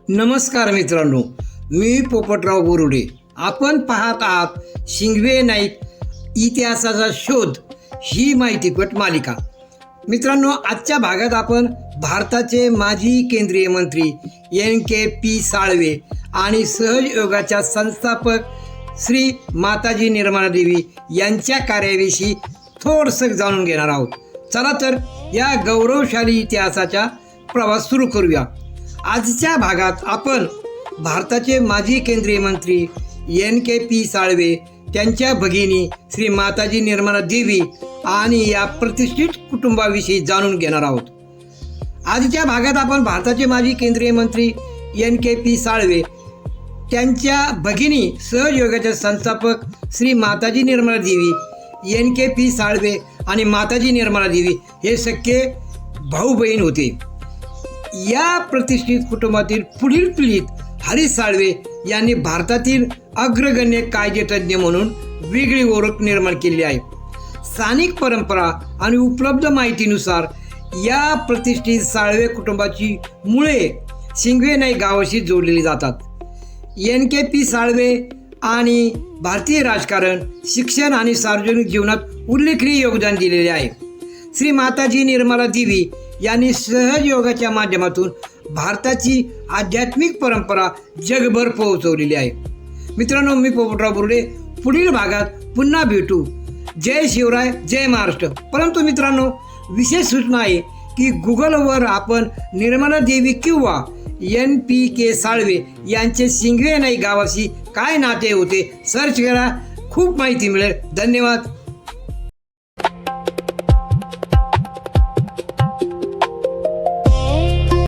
नमस्कार मित्रांनो, मी पोपटराव बोरुडे. आपण पाहत आहात शिंगवे नाईक इतिहासाचा शोध ही माहितीपट मालिका. मित्रांनो, आजच्या भागात आपण भारताचे माजी केंद्रीय मंत्री NKP साळवे आणि सहजयोगाच्या संस्थापक श्री माताजी निर्मला देवी यांच्या कार्याविषयी थोडंसं जाणून घेणार आहोत. चला तर या गौरवशाली इतिहासाचा प्रवास सुरू करूया. आजच्या भागात आपण भारताचे माजी केंद्रीय मंत्री NKP साळवे, त्यांच्या भगिनी श्री माताजी निर्मला देवी आणि या प्रतिष्ठित कुटुंबाविषयी जाणून घेणार आहोत. आजच्या भागात आपण भारताचे माजी केंद्रीय मंत्री NKP साळवे, त्यांच्या भगिनी सहजयोगाच्या संस्थापक श्री माताजी निर्मला देवी, NKP साळवे आणि माताजी निर्मला देवी हे सख्खे भाऊ बहीण होते. या प्रतिष्ठित कुटुंबातील पुढील पिढीत हरीश साळवे यांनी भारतातील अग्रगण्य कायदेतज्ञ म्हणून वेगळी ओळख निर्माण केली आहे. स्थानिक परंपरा आणि उपलब्ध माहितीनुसार या प्रतिष्ठित साळवे कुटुंबाची मुळे शिंगवे नाईक गावाशी जोडलेली जातात. NKP साळवे आणि भारतीय राजकारण, शिक्षण आणि सार्वजनिक जीवनात उल्लेखनीय योगदान दिलेले आहे. श्री माताजी निर्मला देवी यांनी सहजयोगाच्या माध्यमातून भारताची आध्यात्मिक परंपरा जगभर पोहोचवलेली आहे. मित्रांनो, मी पोपटराव बोरुडे. पुढील भागात पुन्हा भेटू. जय शिवराय, जय महाराष्ट्र. परंतु मित्रांनो, विशेष सूचना आहे की गुगलवर आपण निर्मला देवी किंवा NPK साळवे यांचे शिंगवे नाईक गावाशी काय नाते होते सर्च करा. खूप माहिती मिळेल. धन्यवाद.